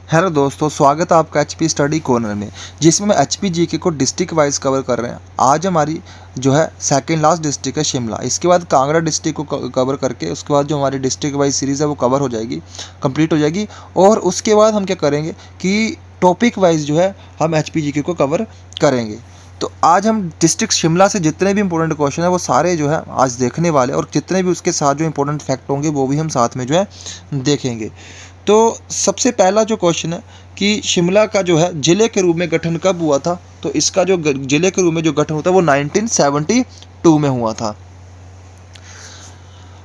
Hello दोस्तों, स्वागत है आपका एचपी स्टडी कॉर्नर में, जिसमें हम एचपी जीके को डिस्ट्रिक्ट वाइज कवर कर रहे हैं। आज हमारी जो है सेकंड लास्ट डिस्ट्रिक्ट है शिमला। इसके बाद कांगड़ा डिस्ट्रिक्ट को कवर करके उसके बाद जो हमारी डिस्ट्रिक्ट वाइज सीरीज़ है वो कवर हो जाएगी, कंप्लीट हो जाएगी। और उसके बाद हम क्या करेंगे कि टॉपिक वाइज जो है हम एचपी जीके को कवर करेंगे। तो आज हम डिस्ट्रिक्ट शिमला से जितने भी इंपॉर्टेंट क्वेश्चन है वो सारे जो है आज देखने वाले, और जितने भी उसके साथ जो इंपॉर्टेंट फैक्ट होंगे वो भी हम साथ में जो है देखेंगे। तो सबसे पहला जो क्वेश्चन है कि शिमला का जो है ज़िले के रूप में गठन कब हुआ था। तो इसका जो ज़िले के रूप में जो गठन हुआ था वो 1972 में हुआ था।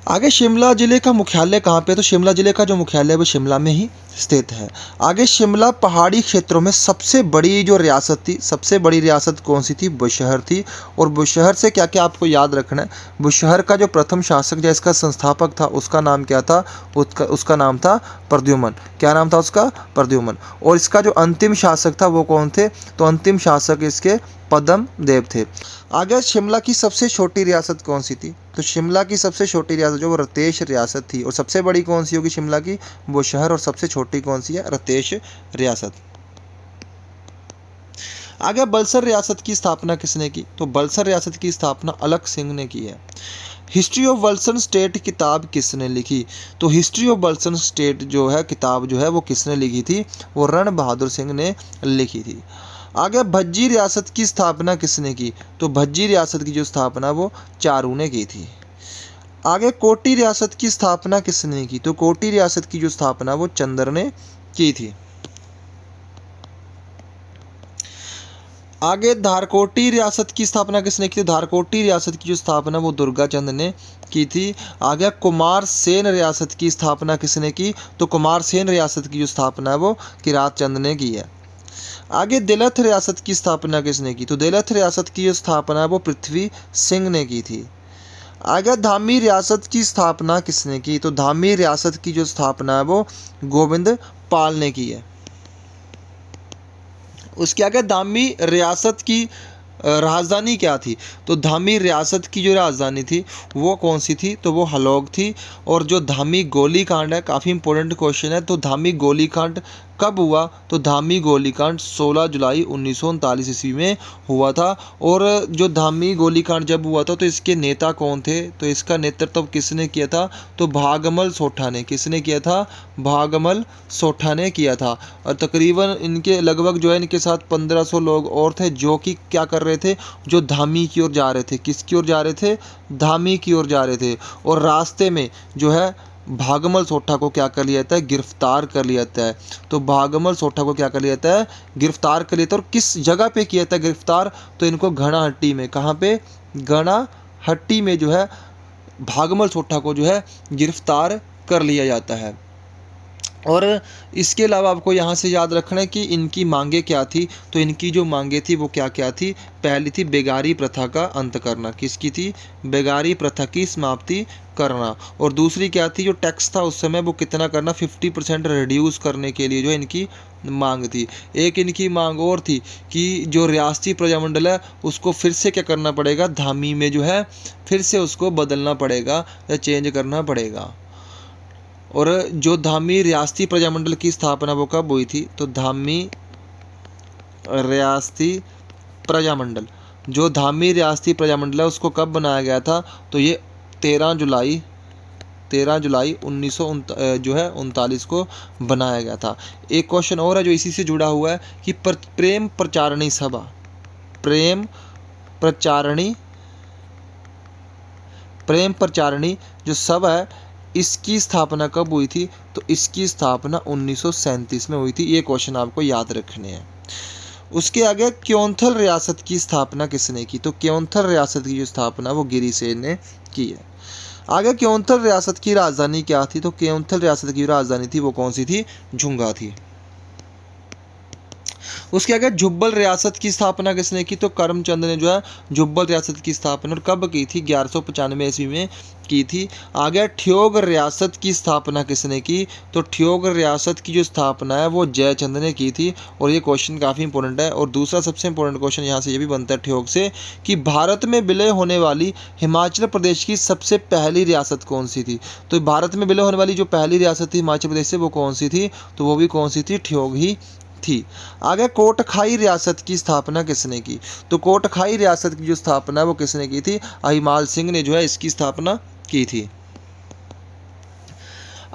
आगे शिमला जिले का मुख्यालय कहाँ पे है? तो शिमला जिले का जो मुख्यालय है वो शिमला में ही स्थित है। आगे शिमला पहाड़ी क्षेत्रों में सबसे बड़ी जो रियासत थी, सबसे बड़ी रियासत कौन सी थी? बुशहर थी। और बुशहर से क्या क्या आपको याद रखना है, बुशहर का जो प्रथम शासक या इसका संस्थापक था उसका नाम क्या था? उसका नाम था प्रद्युम्न। क्या नाम था उसका? प्रद्युम्न। और इसका जो अंतिम शासक था वो कौन थे? तो अंतिम शासक इसके पद्म देव थे। आगे शिमला की सबसे छोटी रियासत कौन सी थी? तो शिमला की सबसे छोटी रियासत जो वो रतेश रियासत थी। और सबसे बड़ी कौन सी होगी शिमला की? बुशहर। और सबसे छोटी कौन सी है? रतेश रियासत। आगे बलसर रियासत की स्थापना किसने की? तो बलसर रियासत की स्थापना अलख सिंह ने की है। हिस्ट्री ऑफ वल्सन स्टेट किताब किसने लिखी? तो हिस्ट्री ऑफ वल्सन स्टेट जो है किताब जो है वो किसने लिखी थी? वो रण बहादुर सिंह ने लिखी थी। आगे भज्जी रियासत की स्थापना किसने की? तो भज्जी रियासत की जो स्थापना वो चारू ने की थी। आगे कोटी रियासत की स्थापना किसने की? तो कोटी रियासत की जो स्थापना वो चंद्र ने की थी। आगे धारकोटी रियासत की स्थापना किसने की? धारकोटी रियासत की जो स्थापना वो दुर्गाचंद ने की थी। आगे कुमार सेन रियासत की स्थापना किसने की? तो कुमार सेन रियासत की जो स्थापना है वो किरात चंद ने की है। आगे दिलथ रियासत की स्थापना किसने की? तो दिलथ रियासत की जो स्थापना है वो पृथ्वी सिंह ने की थी। आगे धामी रियासत की स्थापना किसने की? तो धामी रियासत की जो स्थापना है वो गोविंद पाल ने की है। उसके आगे धामी रियासत की राजधानी क्या थी? तो धामी रियासत की जो राजधानी थी वो कौन सी थी? तो वो हलोग थी। और जो धामी गोली कांड है, काफ़ी इंपॉर्टेंट क्वेश्चन है, तो धामी गोली कांड कब हुआ? तो धामी गोलीकांड 16 जुलाई 1939 ईस्वी में हुआ था। और जो धामी गोलीकांड जब हुआ था तो इसके नेता कौन थे? तो इसका नेतृत्व किसने किया था? तो भागमल सोठा ने। किसने किया था? भागमल सोठा ने किया था। और तकरीबन इनके लगभग जो है इनके साथ 1500 लोग और थे जो कि क्या कर रहे थे? जो धामी की ओर जा रहे थे। किसकी ओर जा रहे थे? धामी की ओर जा रहे थे। और रास्ते में जो है भागमल सोठा को क्या कर लिया जाता है? गिरफ्तार कर लिया जाता है। तो भागमल सोठा को क्या कर लिया जाता है? गिरफ्तार कर लिया जाता है। और किस जगह पे किया जाता है गिरफ्तार? तो इनको घणाहट्टी में। कहाँ पे? घणाहट्टी में जो है भागमल सोठा को जो है गिरफ्तार कर लिया जाता है। और इसके अलावा आपको यहाँ से याद रखना है कि इनकी मांगे क्या थी। तो इनकी जो मांगे थी वो क्या क्या थी? पहली थी बेगारी प्रथा का अंत करना। किसकी थी? बेगारी प्रथा की समाप्ति करना। और दूसरी क्या थी? जो टैक्स था उस समय वो कितना करना? 50% रिड्यूस करने के लिए जो इनकी मांग थी। एक इनकी मांग और थी कि जो रियासती प्रजामंडल है उसको फिर से क्या करना पड़ेगा? धामी में जो है फिर से उसको बदलना पड़ेगा या चेंज करना पड़ेगा। और जो धामी रियासती प्रजामंडल की स्थापना वो कब हुई थी? तो धामी रियासती प्रजामंडल, जो धामी रियासती प्रजामंडल है उसको कब बनाया गया था? तो ये 13 जुलाई 1939 को बनाया गया था। एक क्वेश्चन और है जो इसी से जुड़ा हुआ है कि प्रेम प्रचारणी सभा, प्रेम प्रचारणी जो सभा है इसकी स्थापना कब हुई थी? तो इसकी स्थापना 1937 में हुई थी। ये क्वेश्चन आपको याद रखने हैं। उसके आगे क्योंथल रियासत की स्थापना किसने की? तो क्योंथल रियासत की जो स्थापना वो गिरिसेन ने की है। आगे क्योंथल रियासत की राजधानी क्या थी? तो क्योंथल रियासत की राजधानी थी वो कौन सी थी? झुंगा थी। उसके आगे जुब्बल रियासत की स्थापना किसने की? तो करमचंद ने जो है जुब्बल रियासत की स्थापना और कब की थी? 1195 ईस्वी में की थी। आगे ठियोग रियासत की स्थापना किसने की? तो ठियोग रियासत की जो स्थापना है वो जयचंद ने की थी। और ये क्वेश्चन काफ़ी इंपॉर्टेंट है। और दूसरा सबसे इंपॉर्टेंट क्वेश्चन यहाँ से ये भी बनता है ठियोग से कि भारत में विलय होने वाली हिमाचल प्रदेश की सबसे पहली रियासत कौन सी थी? तो भारत में विलय होने वाली जो पहली रियासत थी हिमाचल प्रदेश से वो कौन सी थी? तो वो भी कौन सी थी? ठियोग ही थी। आगे कोटखाई रियासत की स्थापना किसने की? तो कोटखाई रियासत की जो स्थापना है वो किसने की थी? अहिमाल सिंह ने जो है इसकी स्थापना की थी।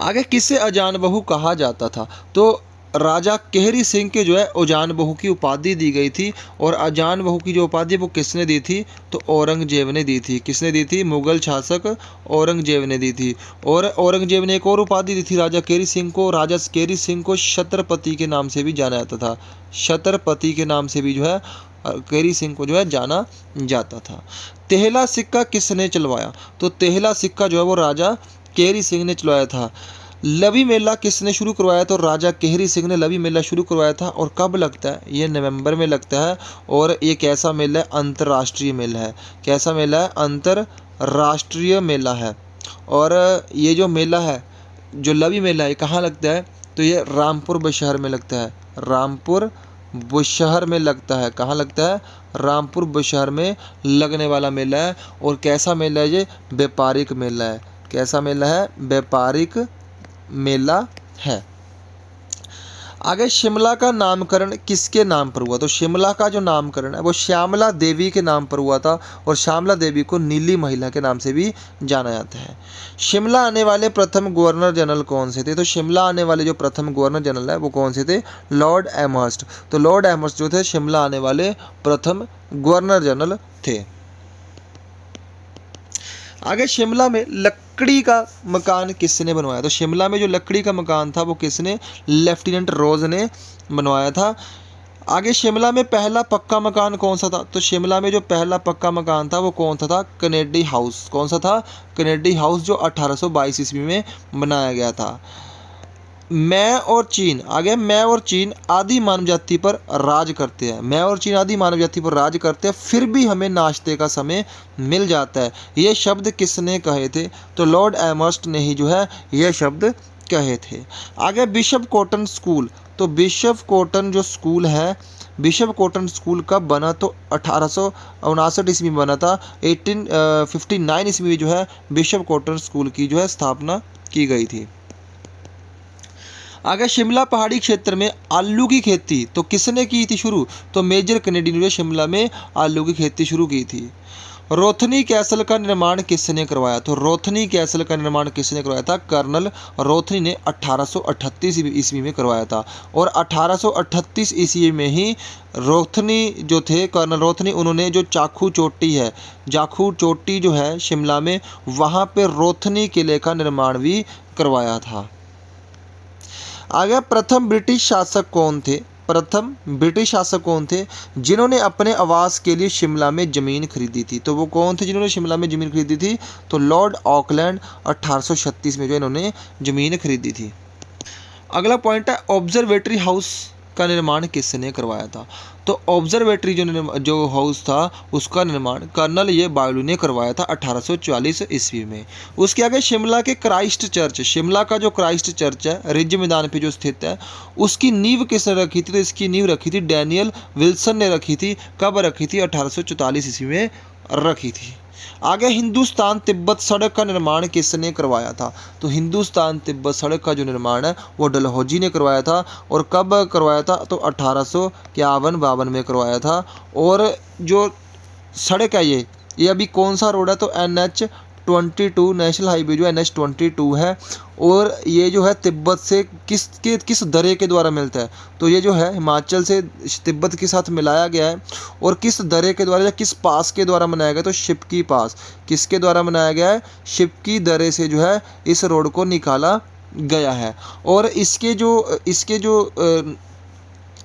आगे किसे अजान बहू कहा जाता था? तो राजा केहरी सिंह के जो है अजान बहू की उपाधि दी गई थी। और अजान बहू की जो उपाधि वो किसने दी थी? तो औरंगजेब ने दी थी। किसने दी थी? मुगल शासक औरंगजेब ने दी थी। और औरंगजेब ने एक और उपाधि दी थी राजा केहरी सिंह को। राजा केहरी सिंह को छत्रपति के नाम से भी जाना जाता था। छत्रपति के नाम से भी जो है केहरी सिंह को जो है जाना जाता था। तेहला सिक्का किसने चलवाया? तो तेहला सिक्का जो है वो राजा केहरी सिंह ने चलवाया था। लवी मेला किसने शुरू करवाया? तो राजा केहरी सिंह ने लवी मेला शुरू करवाया था। और कब लगता है? ये नवंबर में लगता है। और ये कैसा मेला है? अंतर्राष्ट्रीय मेला है। कैसा मेला है? अंतर्राष्ट्रीय मेला है। और ये जो मेला है, जो लवी मेला है, कहाँ लगता है? तो ये रामपुर बुशहर में लगता है। रामपुर बुशहर में लगता है। कहाँ लगता है? रामपुर बुशहर में लगने वाला मेला है। और कैसा मेला है? ये व्यापारिक मेला है। कैसा मेला है? व्यापारिक मेला है। आगे शिमला का नामकरण किसके नाम पर हुआ? तो शिमला का जो नामकरण है वो श्यामला देवी के नाम पर हुआ था। और श्यामला देवी को नीली महिला के नाम से भी जाना जाता है। शिमला आने वाले प्रथम गवर्नर जनरल कौन से थे? तो शिमला आने वाले जो प्रथम गवर्नर जनरल है वो कौन से थे? Lord Amherst. तो लॉर्ड एमहर्स्ट जो थे शिमला आने वाले प्रथम गवर्नर जनरल थे। आगे शिमला में लकड़ी का मकान किसने बनवाया? तो शिमला में जो लकड़ी का मकान था वो किसने? लेफ्टिनेंट रोज ने बनवाया था। आगे शिमला में पहला पक्का मकान कौन सा था? तो शिमला में जो पहला पक्का मकान था वो कौन सा था? Kennedy house. कौन सा था? कैनेडी हाउस, जो 1822 ईस्वी में बनाया गया था। मैं और चीन, आगे मैं और चीन आदि मानव जाति पर राज करते हैं। मैं और चीन आदि मानव जाति पर राज करते हैं, फिर भी हमें नाश्ते का समय मिल जाता है। ये शब्द किसने कहे थे? तो लॉर्ड एमहर्स्ट ने ही जो है ये शब्द कहे थे। आगे बिशप कॉटन स्कूल। तो बिशप कॉटन जो स्कूल है, बिशप कॉटन स्कूल कब बना? तो 1859 ईस्वी में बना था। 1859 ईस्वी में जो है बिशप कॉटन स्कूल की जो है स्थापना की गई थी। आगे शिमला पहाड़ी क्षेत्र में आलू की खेती तो किसने की थी शुरू? तो मेजर कैनेडी ने शिमला में आलू की खेती शुरू की थी। रोथनी कैसल का निर्माण किसने करवाया? तो रोथनी कैसल का निर्माण किसने करवाया था? कर्नल रोथनी ने 1838 ईस्वी में करवाया था। और 1838 ईस्वी में ही रोथनी जो थे, कर्नल रोथनी, उन्होंने जो चाखू चोटी है, जाखू चोटी जो है शिमला में, वहाँ पे रोथनी किले का निर्माण भी करवाया था। आगे प्रथम ब्रिटिश शासक कौन थे? प्रथम ब्रिटिश शासक कौन थे जिन्होंने अपने आवास के लिए शिमला में ज़मीन खरीदी थी? तो वो कौन थे जिन्होंने शिमला में ज़मीन खरीदी थी? तो लॉर्ड ऑकलैंड 1836 में जो इन्होंने ज़मीन खरीदी थी। अगला पॉइंट है ऑब्जर्वेटरी हाउस का निर्माण किसने करवाया था? तो ऑब्जर्वेटरी जो हाउस था उसका निर्माण कर्नल ये बायलू ने करवाया था 1844 ईस्वी में। उसके आगे शिमला के क्राइस्ट चर्च, शिमला का जो क्राइस्ट चर्च है रिज मैदान पे जो स्थित है, उसकी नींव किसने रखी थी? तो इसकी नींव रखी थी डैनियल विल्सन ने रखी थी। कब रखी थी? 1844 ईस्वी में रखी थी। आगे हिंदुस्तान तिब्बत सड़क का निर्माण किसने करवाया था? तो हिंदुस्तान तिब्बत सड़क का जो निर्माण है वो डलहौजी ने करवाया था। और कब करवाया था? तो 1851-52 में करवाया था। और जो सड़क है ये अभी कौन सा रोड है? तो NH-22 नेशनल हाईवे जो NH-22 है। और ये जो है तिब्बत से किस दर्रे के द्वारा मिलता है? तो ये जो है हिमाचल से तिब्बत के साथ मिलाया गया है। और किस दर्रे के द्वारा या किस पास के द्वारा बनाया गया? तो शिपकी पास। किसके द्वारा बनाया गया है? शिपकी दर्रे से जो है इस रोड को निकाला गया है। और इसके जो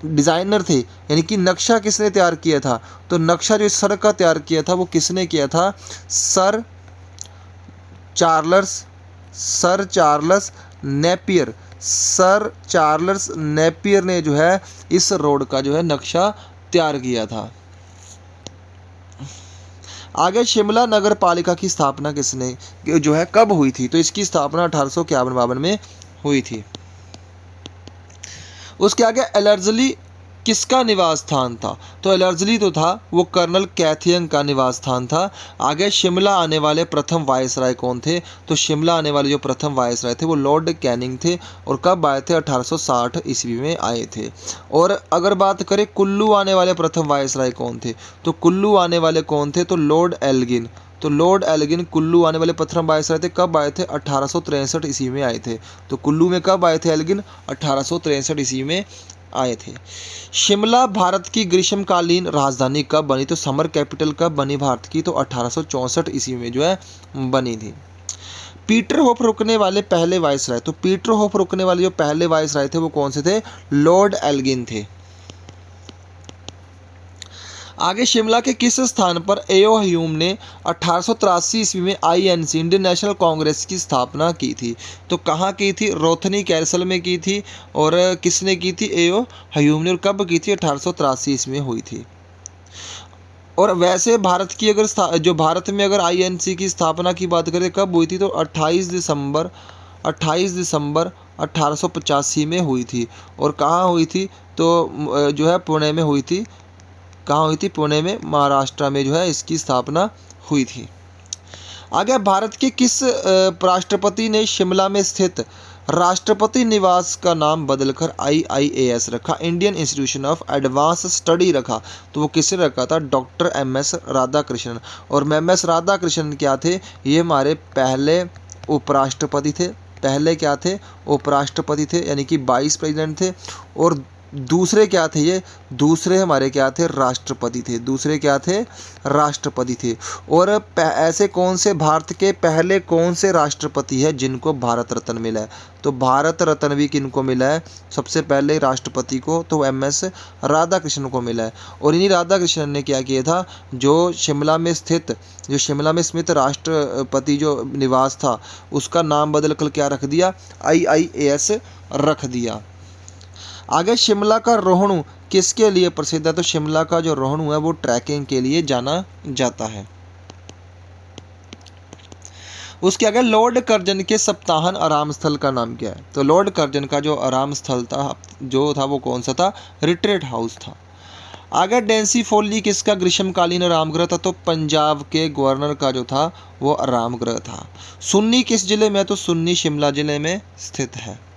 डिज़ाइनर थे, यानी कि नक्शा किसने तैयार किया था? तो नक्शा जो इस सड़क का तैयार किया था वो किसने किया था? Sir Charles Napier. Sir Charles Napier ने जो है इस रोड का जो है नक्शा तैयार किया था। आगे शिमला नगर पालिका की स्थापना किसने जो है कब हुई थी? तो इसकी स्थापना 1851-52 में हुई थी। उसके आगे एलर्जली किसका निवास स्थान था? तो एलर्जली तो था वो कर्नल कैथियन का निवास स्थान था। आगे शिमला आने वाले प्रथम वायसराय कौन थे? तो शिमला आने वाले जो प्रथम वायसराय थे वो लॉर्ड कैनिंग थे और कब आए थे? 1860 ईस्वी में आए थे। और अगर बात करें कुल्लू आने वाले प्रथम वायसराय कौन थे? तो कुल्लू आने वाले कौन थे? तो लॉर्ड एल्गिन। तो लॉर्ड एल्गिन कुल्लू आने वाले प्रथम वायसराय थे। कब आए थे? 1863 ईस्वी में आए थे। तो कुल्लू में कब आए थे एल्गिन? 1863 ईस्वी में आए थे। शिमला भारत की ग्रीष्मकालीन राजधानी कब बनी? तो समर कैपिटल कब बनी भारत की? तो 1864 ईस्वी में जो है बनी थी। पीटरहोफ रुकने वाले पहले वायसराय, तो पीटरहोफ रुकने वाले जो पहले वायसराय थे वो कौन से थे? लॉर्ड एल्गिन थे। आगे शिमला के किस स्थान पर एओ ह्यूम ने 1883 ईस्वी में आईएनसी इंडियन नेशनल कांग्रेस की स्थापना की थी? तो कहाँ की थी? रोथनी कैसल में की थी। और किसने की थी? एओ ह्यूम ने। और कब की थी? 1883 ईस्वी में हुई थी। और वैसे भारत की अगर जो भारत में अगर आईएनसी की स्थापना की बात करें कब हुई थी? तो 28 दिसंबर 1885 में हुई थी। और कहाँ हुई थी? तो जो है पुणे में हुई थी। कहाँ हुई थी? पुणे में, महाराष्ट्र में जो है इसकी स्थापना हुई थी। आगे भारत के किस राष्ट्रपति ने शिमला में स्थित राष्ट्रपति निवास का नाम बदलकर IIAS रखा, Indian institution of advance study रखा? तो वो किसने रखा था? Doctor MS Radhakrishnan. और MS राधाकृष्णन क्या थे? ये हमारे पहले उपराष्ट्रपति थे। पहले क्या थे? उपराष्ट्रपति थे, यानी कि 22 प्रेसिडेंट थे। और दूसरे क्या थे? ये दूसरे हमारे क्या थे? राष्ट्रपति थे। दूसरे क्या थे? राष्ट्रपति थे। और ऐसे कौन से भारत के पहले कौन से राष्ट्रपति है जिनको भारत रत्न मिला है? तो भारत रत्न भी किनको मिला है? सबसे पहले राष्ट्रपति को तो MS राधाकृष्णन को मिला है। और इन्हीं राधाकृष्णन ने क्या किया था? जो शिमला में स्थित राष्ट्रपति जो निवास था उसका नाम बदल कर क्या रख दिया? IIAS रख दिया। आगे शिमला का रोहणु किसके लिए प्रसिद्ध है? तो शिमला का जो रोहणु है वो ट्रैकिंग के लिए जाना जाता है। उसके आगे लॉर्ड कर्जन के सप्ताहन आराम स्थल का नाम क्या है? तो लॉर्ड कर्जन का जो आराम स्थल था वो कौन सा था? रिट्रीट हाउस था। आगे डेंसी फोली किसका ग्रीष्मकालीन आराम गृह था? तो पंजाब के गवर्नर का जो था वो आराम गृह था। सुन्नी किस जिले में? तो सुन्नी शिमला जिले में स्थित है।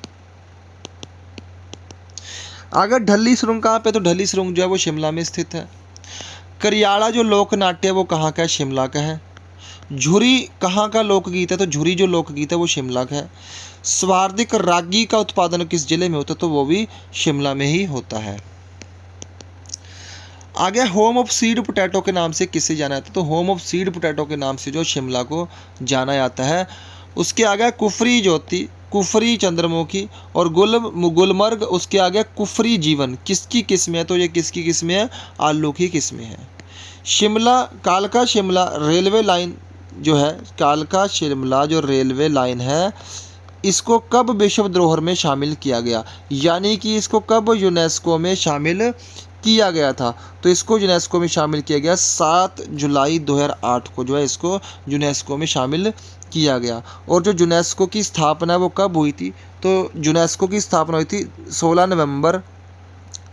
अगर ढली सुरंग कहाँ पे? तो ढली सुरंग जो है वो शिमला में स्थित है। करियाला जो लोक नाट्य है वो कहाँ का है? शिमला का है। झुरी कहाँ का लोकगीत है? तो झुरी जो लोकगीत है वो शिमला का है। स्वार्थिक रागी का उत्पादन किस जिले में होता है? तो वो भी शिमला में ही होता है। आगे होम ऑफ सीड पोटैटो के नाम से किसे जाना जाता है? तो होम ऑफ सीड पोटैटो के नाम से जो शिमला को जाना जाता है। उसके आगे कुफरी ज्योति, कुफरी चंद्रमुखी और गुलमर्ग। उसके आगे कुफरी जीवन किसकी किस्में है? तो ये किसकी किस्में है? आलू की किस्में है। शिमला कालका शिमला रेलवे लाइन जो है, कालका शिमला जो रेलवे लाइन है इसको कब विश्व धरोहर में शामिल किया गया? यानी कि इसको कब यूनेस्को में शामिल किया गया था? तो इसको यूनेस्को में शामिल किया गया 7 जुलाई 2008 को जो है इसको यूनेस्को में शामिल किया गया। और जो यूनेस्को की स्थापना वो कब हुई थी? तो यूनेस्को की स्थापना हुई थी 16 नवंबर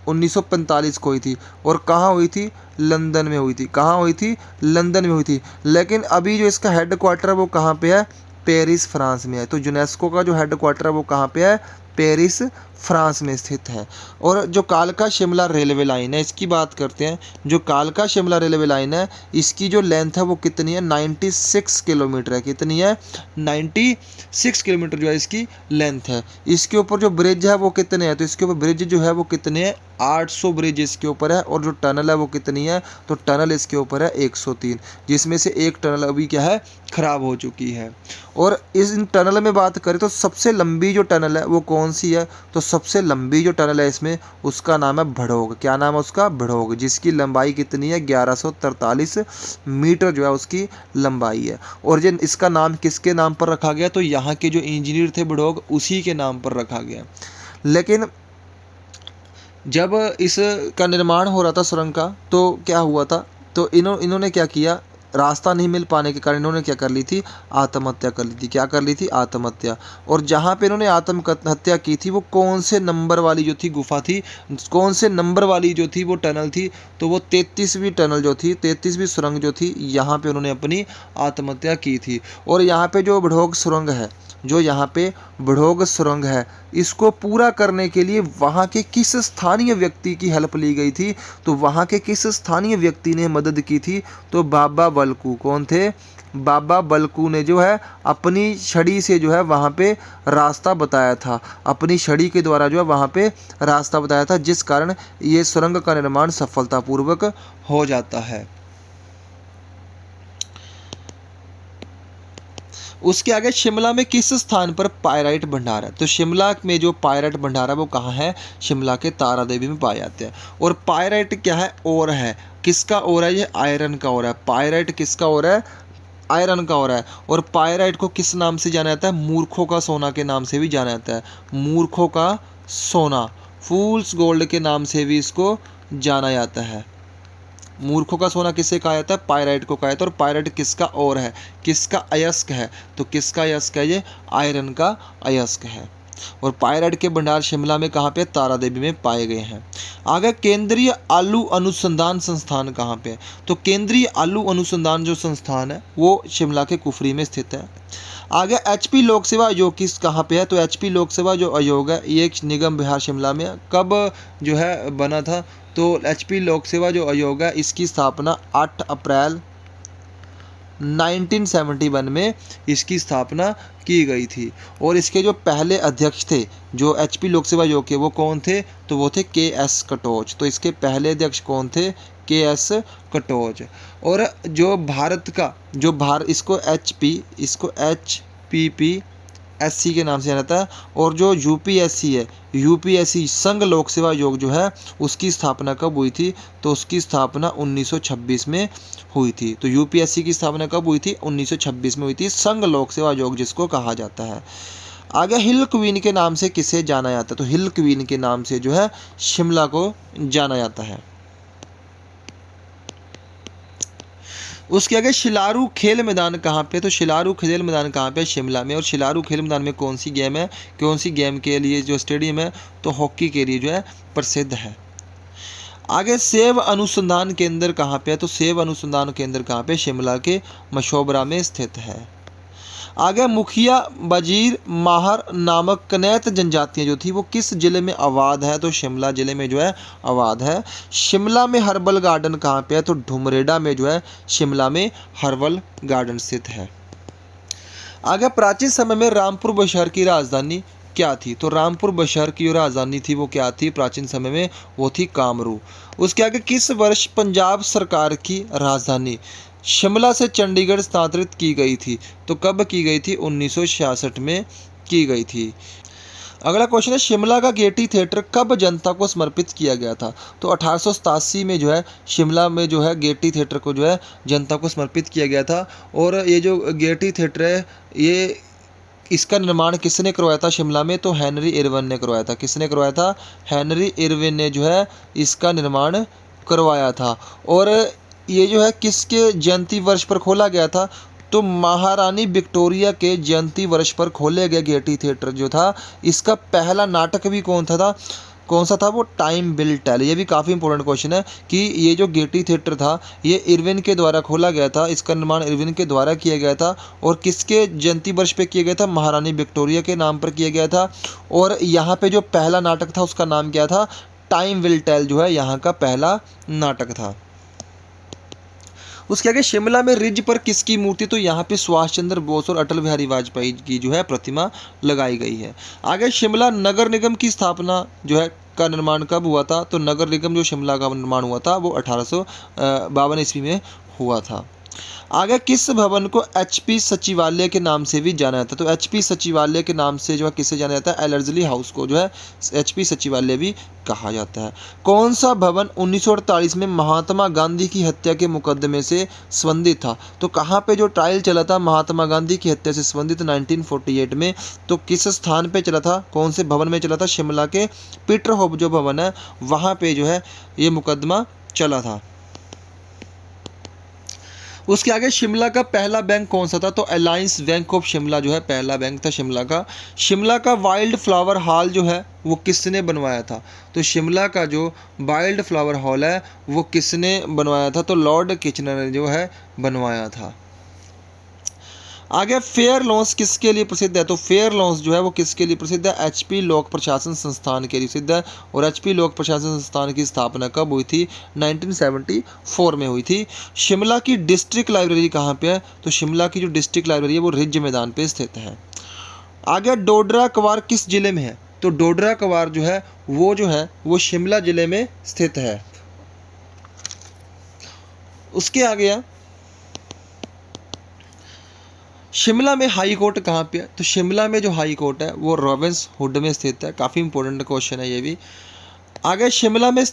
1945 को हुई थी। और कहाँ हुई थी? लंदन में हुई थी। कहाँ हुई थी? लंदन में हुई थी। लेकिन अभी जो इसका हेड क्वार्टर है वो कहाँ पे है? पेरिस फ्रांस में है। तो यूनेस्को का जो हेड क्वार्टर है वो कहाँ पे है? पेरिस फ्रांस में स्थित है। और जो कालका शिमला रेलवे लाइन है इसकी बात करते हैं। जो कालका शिमला रेलवे लाइन है इसकी जो लेंथ है वो कितनी है? 96 किलोमीटर है। कितनी है? 96 किलोमीटर जो है इसकी लेंथ है। इसके ऊपर जो ब्रिज है वो कितने हैं? तो इसके ऊपर ब्रिज जो है वो कितने हैं? 800 ब्रिज इसके ऊपर है। और जो टनल है वो कितनी है? तो टनल इसके ऊपर है 103, जिसमें से एक टनल अभी क्या है? खराब हो चुकी है। और इन टनल में बात करें तो सबसे लंबी जो टनल है वो कौन सी है? तो सबसे लंबी जो टनल है इसमें उसका नाम है भड़ोग। क्या नाम है उसका? भड़ोग, जिसकी लंबाई कितनी है? 1143 मीटर जो है उसकी लंबाई है। और ये इसका नाम किसके नाम पर रखा गया? तो यहाँ के जो इंजीनियर थे भड़ोग, उसी के नाम पर रखा गया। लेकिन जब इसका निर्माण हो रहा था सुरंग का, तो क्या हुआ था? तो इन्होंने क्या किया, रास्ता नहीं मिल पाने के कारण इन्होंने क्या कर ली थी? आत्महत्या कर ली थी। क्या कर ली थी? आत्महत्या। और जहाँ पे इन्होंने आत्महत्या की थी वो कौन से नंबर वाली जो थी गुफा थी, कौन से नंबर वाली जो थी वो टनल थी? तो वो 33वीं टनल जो थी, 33वीं सुरंग जो थी, यहाँ पे उन्होंने अपनी आत्महत्या की थी। और यहाँ पे जो भड़ोग सुरंग है, जो यहाँ पे भड़ोग सुरंग है, इसको पूरा करने के लिए वहाँ के किस स्थानीय व्यक्ति की हेल्प ली गई थी? तो वहाँ के किस स्थानीय व्यक्ति ने मदद की थी? तो बाबा बलकू। कौन थे? बाबा बलकू ने जो है अपनी छड़ी से जो है वहाँ पे रास्ता बताया था, अपनी छड़ी के द्वारा जो है वहाँ पे रास्ता बताया था, जिस कारण ये सुरंग का निर्माण सफलतापूर्वक हो जाता है। उसके आगे शिमला में किस स्थान पर पायराइट भंडार है? तो शिमला में जो पायराइट भंडार है वो कहाँ है? शिमला के तारा देवी में पाए जाते हैं। और पायराइट क्या है? ओर है। किसका ओर है? ये आयरन का ओर है। पायराइट किसका ओर है? आयरन का ओर है। और पायराइट को किस नाम से जाना जाता है? मूर्खों का सोना के नाम से भी जाना जाता है। मूर्खों का सोना, फूल्स गोल्ड के नाम से भी इसको जाना जाता है। मूर्खों का सोना किसे कहा जाता है? पायराइट को कहा जाता है। और पायराइट किसका ओर है? किसका अयस्क है? तो किसका अयस्क है? ये आयरन का अयस्क है। और पायराइट के भंडार शिमला में कहाँ पे? तारा देवी में पाए गए हैं। आगे केंद्रीय आलू अनुसंधान संस्थान कहाँ पे है? तो केंद्रीय आलू अनुसंधान जो संस्थान है वो शिमला के कुफरी में स्थित है। आगे एचपी लोक सेवा आयोग किस कहाँ पे है? तो एचपी लोक सेवा जो आयोग है ये एक निगम विहार शिमला में कब जो है बना था? तो एचपी लोक सेवा जो आयोग है इसकी स्थापना 8 अप्रैल 1971 में इसकी स्थापना की गई थी। और इसके जो पहले अध्यक्ष थे जो एचपी लोक सेवा आयोग के, वो कौन थे? तो वो थे के.एस. कटोच। तो इसके पहले अध्यक्ष कौन थे? के.एस. कटोच। और जो भारत का जो इसको एचपीपीएससी के नाम से जाना जाता है। और जो यूपीएससी है, यूपीएससी संघ लोक सेवा आयोग जो है उसकी स्थापना कब हुई थी? तो उसकी स्थापना 1926 में हुई थी। तो यूपीएससी की स्थापना कब हुई थी? 1926 में हुई थी, संघ लोक सेवा आयोग जिसको कहा जाता है। आगे हिल क्वीन के नाम से किसे जाना जाता है? तो हिल क्वीन के नाम से जो है शिमला को जाना जाता है। उसके आगे शिलारू खेल मैदान कहाँ पे? तो शिलारू खेल मैदान कहाँ पे? शिमला में। और शिलारू खेल मैदान में कौन सी गेम है? कौन सी गेम के लिए जो स्टेडियम है? तो हॉकी के लिए जो है प्रसिद्ध है। आगे सेब अनुसंधान केंद्र कहाँ पे है? तो सेब अनुसंधान केंद्र कहाँ पे? शिमला के मशोबरा में स्थित है। आगे मुखिया वजीर माहर नामक कनैत जनजातियाँ जो थी वो किस जिले में आबाद है? तो शिमला जिले में जो है आबाद है। शिमला में हर्बल गार्डन कहाँ पे है? तो ढुमरेडा में जो है शिमला में हर्बल गार्डन स्थित है। आगे प्राचीन समय में रामपुर बुशहर की राजधानी क्या थी? तो रामपुर बुशहर की जो राजधानी थी वो क्या थी प्राचीन समय में? वो थी कामरू। उसके आगे किस वर्ष पंजाब सरकार की राजधानी शिमला से चंडीगढ़ स्थानांतरित की गई थी? तो कब की गई थी? 1966 में की गई थी। अगला क्वेश्चन है शिमला का गेयटी थिएटर कब जनता को समर्पित किया गया था? तो 1887 में जो है शिमला में जो है गेयटी थिएटर को जो है जनता को समर्पित किया गया था। और ये जो गेयटी थिएटर है ये इसका निर्माण किसने करवाया था शिमला में? तो हेनरी इरविन ने करवाया था। किसने करवाया था? हेनरी इरविन ने जो है इसका निर्माण करवाया था। और ये जो है किसके जयंती वर्ष पर खोला गया था? तो महारानी विक्टोरिया के जयंती वर्ष पर खोले गए गेयटी थिएटर जो था इसका पहला नाटक भी कौन सा था? वो टाइम विल टेल। ये भी काफ़ी इंपॉर्टेंट क्वेश्चन है कि ये जो गेयटी थिएटर था ये इरविन के द्वारा खोला गया था, इसका निर्माण इरविन के द्वारा किया गया था। और किसके जयंती वर्ष पे किया गया था? महारानी विक्टोरिया के नाम पर किया गया था। और यहाँ पे जो पहला नाटक था उसका नाम क्या था? टाइम विल टेल जो है यहाँ का पहला नाटक था। उसके आगे शिमला में रिज पर किसकी मूर्ति? तो यहाँ पे सुभाष चंद्र बोस और अटल बिहारी वाजपेयी की जो है प्रतिमा लगाई गई है। आगे शिमला नगर निगम की स्थापना जो है का निर्माण कब हुआ था? तो नगर निगम जो शिमला का निर्माण हुआ था वो 1852 ईस्वी में हुआ था। आगे किस भवन को एचपी सचिवालय के नाम से भी जाना जाता है? तो एचपी सचिवालय के नाम से जो है किसे जाना जाता है? एलर्जली हाउस को जो है एचपी सचिवालय भी कहा जाता है। कौन सा भवन 1948 में महात्मा गांधी की हत्या के मुकदमे से संबंधित था? तो कहाँ पे जो ट्रायल चला था महात्मा गांधी की हत्या से संबंधित 1948 में, तो किस स्थान पे चला था, कौन से भवन में चला था? शिमला के पीटरहोफ जो भवन है वहाँ पे जो है ये मुकदमा चला था। उसके आगे शिमला का पहला बैंक कौन सा था? तो अलायंस बैंक ऑफ शिमला जो है पहला बैंक था शिमला का। शिमला का वाइल्ड फ्लावर हॉल जो है वो किसने बनवाया था? तो शिमला का जो वाइल्ड फ्लावर हॉल है वो किसने बनवाया था? तो लॉर्ड किचनर ने जो है बनवाया था। आगे फेयर लॉन्स किसके लिए प्रसिद्ध है? तो फेयर लॉन्स जो है वो किसके लिए प्रसिद्ध है? एचपी लोक प्रशासन संस्थान के लिए प्रसिद्ध है। और एचपी लोक प्रशासन संस्थान की स्थापना कब हुई थी? 1974 में हुई थी। शिमला की डिस्ट्रिक्ट लाइब्रेरी कहाँ पे है? तो शिमला की जो डिस्ट्रिक्ट लाइब्रेरी है वो रिज मैदान पे स्थित है। आगे डोडरा कवार किस जिले में है? तो डोडरा कवार जो है वो शिमला जिले में स्थित है। उसके आगे है शिमला में हाई कोर्ट कहाँ पे है? तो शिमला में जो हाई कोर्ट है वो रॉबिन्सहुड में स्थित है। काफ़ी इंपॉर्टेंट क्वेश्चन है ये भी। आगे शिमला में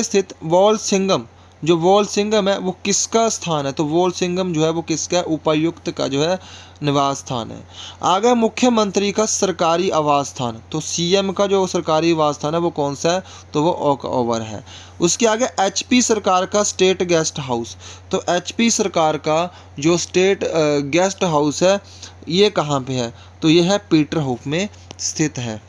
स्थित वॉल सिंघम, जो वॉल सिंघम है वो किसका स्थान है? तो वॉल सिंघम जो है वो किसका? उपायुक्त का जो है निवास स्थान है। आगे मुख्यमंत्री का सरकारी आवास स्थान, तो सीएम का जो सरकारी आवास स्थान है वो कौन सा है? तो वो ओक ओवर है। उसके आगे एचपी सरकार का स्टेट गेस्ट हाउस, तो एचपी सरकार का जो स्टेट गेस्ट हाउस है ये कहाँ पे है? तो ये है पीटरहोफ में स्थित है।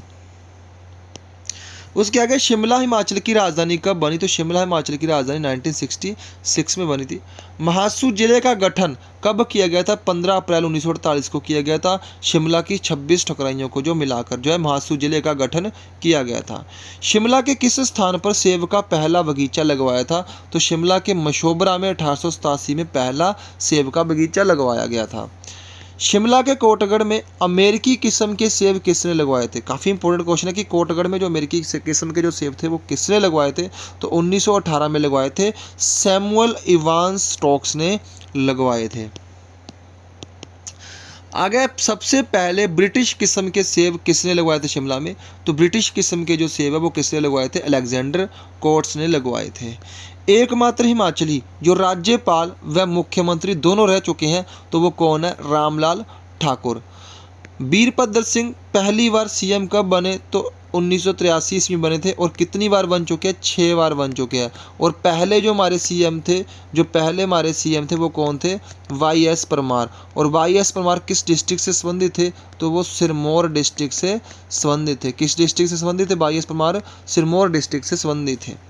उसके आगे शिमला हिमाचल की राजधानी कब बनी? तो शिमला हिमाचल की राजधानी 1966 में बनी थी। महासू जिले का गठन कब किया गया था? 15 अप्रैल 1948 को किया गया था। शिमला की 26 ठकुराइयों को जो मिलाकर जो है महासू जिले का गठन किया गया था। शिमला के किस स्थान पर सेब का पहला बगीचा लगवाया था? तो शिमला के मशोबरा में 1887 में पहला सेब का बगीचा लगवाया गया था। शिमला के कोटगढ़ में अमेरिकी किस्म के सेब किसने लगवाए थे? काफ़ी इंपॉर्टेंट क्वेश्चन है कि कोटगढ़ में जो अमेरिकी किस्म के जो सेब थे वो किसने लगवाए थे? तो 1918 में लगवाए थे, सैमुअल इवांस स्टोक्स ने लगवाए थे। आगे सबसे पहले ब्रिटिश किस्म के सेब किसने लगवाए थे शिमला में? तो ब्रिटिश किस्म के जो सेब है वो किसने लगवाए थे? अलेक्जेंडर कोर्ट्स ने लगवाए थे। एकमात्र हिमाचली जो राज्यपाल व मुख्यमंत्री दोनों रह चुके हैं तो वो कौन है? रामलाल ठाकुर। वीरभद्र सिंह पहली बार सीएम कब बने? तो 1983 ईस्वी बने थे। और कितनी बार बन चुके हैं? 6 बार बन चुके हैं। और पहले जो हमारे सीएम थे वो कौन थे? वाई.एस. परमार। और वाई.एस. परमार किस डिस्ट्रिक्ट से संबंधित थे? तो वो सिरमौर डिस्ट्रिक्ट से संबंधित थे। किस डिस्ट्रिक्ट से संबंधित थे वाई.एस. परमार? सिरमौर डिस्ट्रिक्ट से संबंधित थे।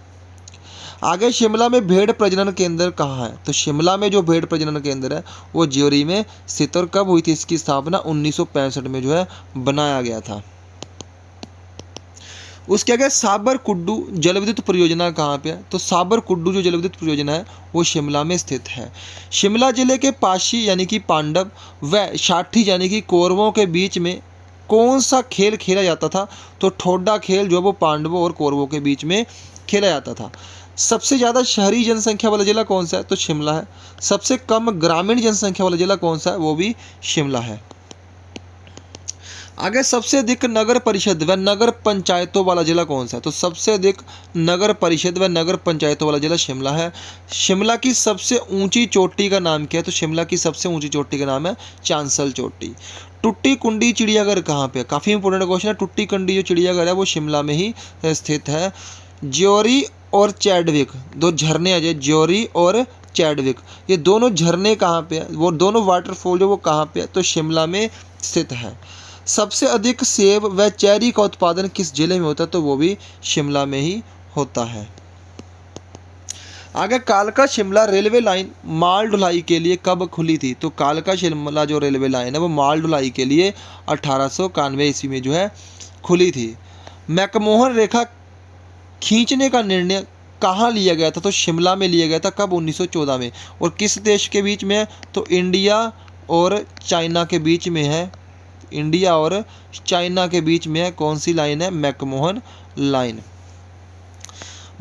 आगे शिमला में भेड़ प्रजनन केंद्र कहाँ है? तो शिमला में जो भेड़ प्रजनन केंद्र है वो ज्योरी में स्थित। और कब हुई थी इसकी स्थापना? 1965 में जो है बनाया गया था। उसके आगे साबर कुड्डू जलविद्युत परियोजना कहाँ पे है? तो साबर कुड्डू जो जलविद्युत परियोजना है वो शिमला में स्थित है। शिमला जिले के पाशी यानी कि पांडव व साठी यानी कि कौरवों के बीच में कौन सा खेल खेला जाता था? तो ठोडा खेल जो वो पांडवों और कौरवों के बीच में खेला जाता था। सबसे ज़्यादा शहरी जनसंख्या वाला जिला कौन सा है? तो शिमला है। सबसे कम ग्रामीण जनसंख्या वाला जिला कौन सा है? वो भी शिमला है। आगे सबसे अधिक नगर परिषद व नगर पंचायतों वाला जिला कौन सा है? तो सबसे अधिक नगर परिषद व नगर पंचायतों वाला जिला शिमला है। शिमला की सबसे ऊंची चोटी का नाम क्या है? तो शिमला की सबसे ऊंची चोटी का नाम है चांसल चोटी। टुट्टी कुंडी चिड़ियाघर कहाँ पे है? काफ़ी इंपॉर्टेंट क्वेश्चन है। टुट्टी कुंडी जो चिड़ियाघर है वो शिमला में ही स्थित है। ज्योरी और चैडविक दो झरने हैं, ज्योरी और चैडविक, ये दोनों झरने कहाँ पे है? वो दोनों वाटरफॉल जो वो कहाँ पे है? तो शिमला में स्थित है। सबसे अधिक सेब व चेरी का उत्पादन किस जिले में होता है? तो वो भी शिमला में ही होता है। आगे कालका शिमला रेलवे लाइन माल ढुलाई के लिए कब खुली थी? तो कालका शिमला जो रेलवे लाइन है वो माल ढुलाई के लिए 1891 ईस्वी में जो है खुली थी। मैकमोहन रेखा खींचने का निर्णय कहाँ लिया गया था? तो शिमला में लिया गया था। कब? 1914 में। और किस देश के बीच में है? तो इंडिया और चाइना के बीच में है। इंडिया और चाइना के बीच में है। कौन सी लाइन है? McMahon line.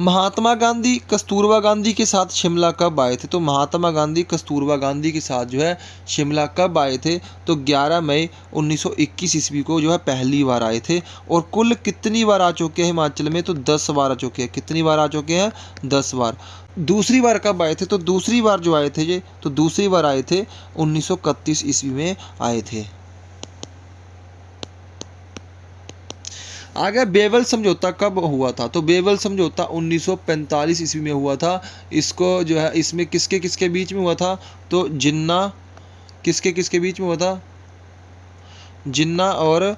महात्मा गांधी कस्तूरबा गांधी के साथ शिमला कब आए थे? तो महात्मा गांधी कस्तूरबा गांधी के साथ जो है शिमला कब आए थे? तो 11 मई 1921 ईस्वी को जो है पहली बार आए थे। और कुल कितनी बार आ चुके हैं हिमाचल में? तो 10 बार आ चुके हैं। कितनी बार आ चुके हैं? 10 बार। दूसरी बार कब आए थे? तो दूसरी बार जो आए थे ये, तो दूसरी बार आए थे 1931 ईस्वी में आए थे। आगे बेवल समझौता कब हुआ था? तो बेवल समझौता 1945 ईस्वी में हुआ था। इसको जो है, इसमें किसके किसके बीच में हुआ था? तो जिन्ना, किसके किसके बीच में हुआ था? जिन्ना और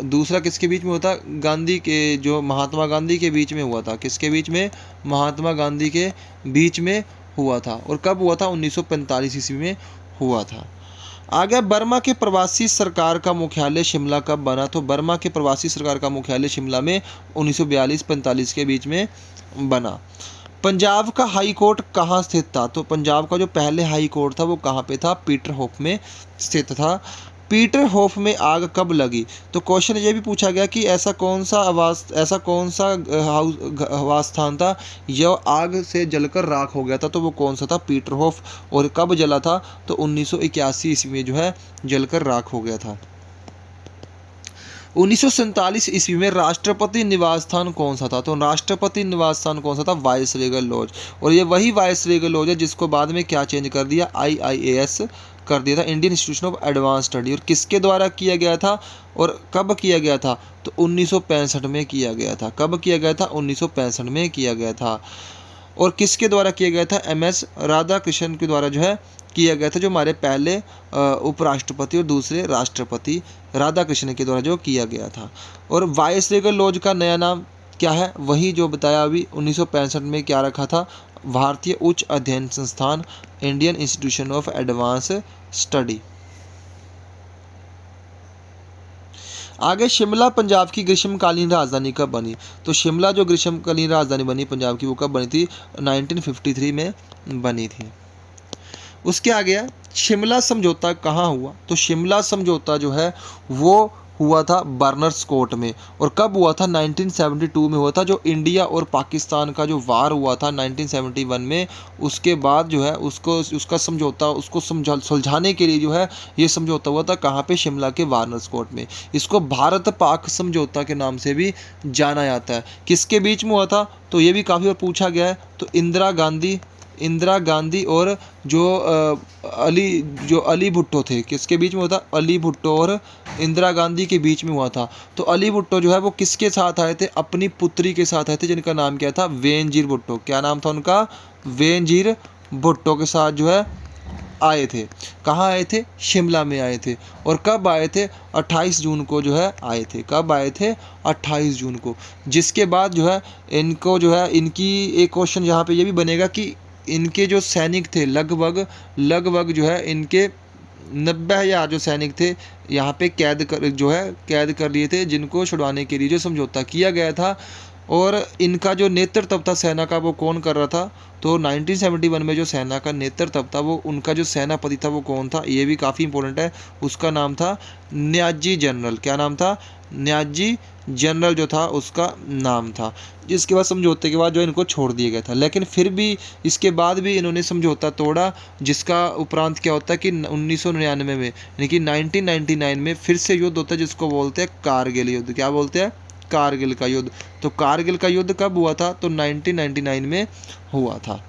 दूसरा किसके बीच में हुआ था? गांधी के, जो महात्मा गांधी के बीच में हुआ था। किसके बीच में? महात्मा गांधी के बीच में हुआ था। और कब हुआ था? 1945 ईस्वी में हुआ था। आगे बर्मा के प्रवासी सरकार का मुख्यालय शिमला कब बना? तो बर्मा के प्रवासी सरकार का मुख्यालय शिमला में 1942-45 के बीच में बना। पंजाब का हाई कोर्ट कहाँ स्थित था? तो पंजाब का जो पहले हाई कोर्ट था वो कहाँ पे था? पीटरहोफ में स्थित था। पीटरहोफ में आग कब लगी? तो क्वेश्चन ये भी पूछा गया कि ऐसा कौन सा आवास स्थान था जो आग से जलकर राख हो गया था? तो वो कौन सा था? पीटरहोफ। और कब जला था? तो 1981 ईस्वी में जो है जलकर राख हो गया था। 1947 ईस्वी में राष्ट्रपति निवास स्थान कौन सा था? तो राष्ट्रपति निवास स्थान कौन सा था? Viceregal lodge. और ये वही वाइसरेगल लॉज है जिसको बाद में क्या चेंज कर दिया? IIAS कर दिया था, Indian institution of advance study. और किसके द्वारा किया गया था और कब किया गया था? तो 1965 में किया गया था। कब किया गया था? 1965 में किया गया था। और किसके द्वारा किया गया था? MS राधाकृष्णन के द्वारा जो है किया गया था, जो हमारे पहले उपराष्ट्रपति और दूसरे राष्ट्रपति राधाकृष्णन के द्वारा जो किया गया था। और वाइसरेगल लॉज का नया नाम क्या है? वही जो बताया अभी, 1965 में क्या रखा था? भारतीय उच्च अध्ययन संस्थान, Indian institution of advance study. आगे शिमला पंजाब की ग्रीष्मकालीन राजधानी कब बनी? तो शिमला जो ग्रीष्मकालीन राजधानी बनी पंजाब की, वो कब बनी थी? 1953 में बनी थी। उसके आगे शिमला समझौता कहाँ हुआ? तो शिमला समझौता जो है वो हुआ था बर्नर्स कोर्ट में। और कब हुआ था? 1972 में हुआ था, जो इंडिया और पाकिस्तान का जो वार हुआ था 1971 में। उसके बाद जो है उसका समझौता, उसको सुलझाने के लिए जो है ये समझौता हुआ था। कहाँ पे? शिमला के बर्नर्स कोर्ट में। इसको भारत पाक समझौता के नाम से भी जाना जाता है। किसके बीच में हुआ था? तो ये भी काफ़ी बार पूछा गया है। तो इंदिरा गांधी और जो अली भुट्टो थे, किसके बीच में हुआ था? अली भुट्टो और इंदिरा गांधी के बीच में हुआ था। तो अली भुट्टो जो है वो किसके साथ आए थे? अपनी पुत्री के साथ आए थे, जिनका नाम क्या था? वेनजीर भुट्टो। क्या नाम था उनका? वेनजीर भुट्टो के साथ जो है आए थे। कहाँ आए थे? शिमला में आए थे। और कब आए थे? 28 जून को जो है आए थे। कब आए थे? 28 जून को। जिसके बाद जो है इनको जो है, इनकी एक क्वेश्चन यहाँ पे ये भी बनेगा कि इनके जो सैनिक थे लगभग जो है इनके 90,000 जो सैनिक थे यहाँ पे कैद कर लिए थे, जिनको छुड़वाने के लिए जो समझौता किया गया था। और इनका जो नेतृत्व था सेना का, वो कौन कर रहा था? तो 1971 में जो सेना का नेतृत्व था, वो उनका जो सेनापति था वो कौन था? ये भी काफ़ी इंपॉर्टेंट है। उसका नाम था न्याजी जनरल। क्या नाम था? न्याजी जनरल जो था उसका नाम था। जिसके बाद समझौते के बाद जो इनको छोड़ दिया गया था। लेकिन फिर भी इसके बाद भी इन्होंने समझौता तोड़ा, जिसका उपरांत क्या होता है कि 1999 में, यानी कि 1999 में फिर से युद्ध होता है, जिसको बोलते हैं कारगिल युद्ध। क्या बोलते हैं? कारगिल का युद्ध। तो कारगिल का युद्ध कब हुआ था? तो 1999 में हुआ था।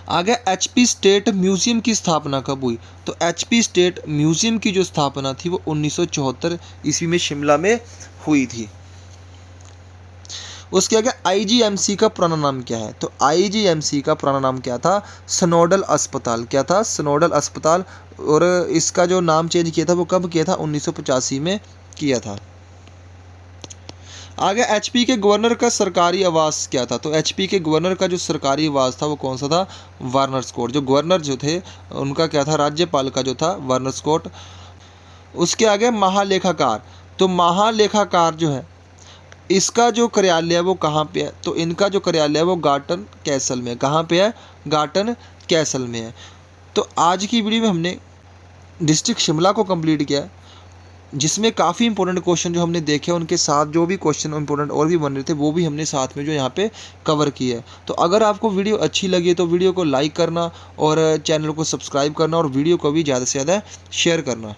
आगे HP स्टेट म्यूजियम की स्थापना कब हुई? तो HP स्टेट म्यूजियम की जो स्थापना थी वो 1974 ईस्वी में शिमला में हुई थी। उसके आगे IGMC का पुराना नाम क्या है? तो IGMC का पुराना नाम क्या था? स्नोडल अस्पताल। क्या था? स्नोडल अस्पताल। और इसका जो नाम चेंज किया था वो कब किया था? 1985 में किया था। आगे HP के गवर्नर का सरकारी आवास क्या था? तो HP के गवर्नर का जो सरकारी आवास था वो कौन सा था? Berners court. जो गवर्नर जो थे उनका क्या था? राज्यपाल का जो था बर्नर्स कोर्ट। उसके आगे महालेखाकार। तो महालेखाकार जो है इसका जो कार्यालय है वो कहाँ पे है? तो इनका जो कार्यालय है वो गार्टन कैसल में। कहाँ पे है? गार्टन कैसल में है। तो आज की वीडियो में हमने डिस्ट्रिक्ट शिमला को कंप्लीट किया। जिसमें काफ़ी इंपॉर्टेंट क्वेश्चन जो हमने देखे, उनके साथ जो भी क्वेश्चन इंपॉर्टेंट और भी बन रहे थे वो भी हमने साथ में जो यहाँ पे कवर किया है। तो अगर आपको वीडियो अच्छी लगी तो वीडियो को लाइक करना और चैनल को सब्सक्राइब करना और वीडियो को भी ज़्यादा से ज़्यादा शेयर करना।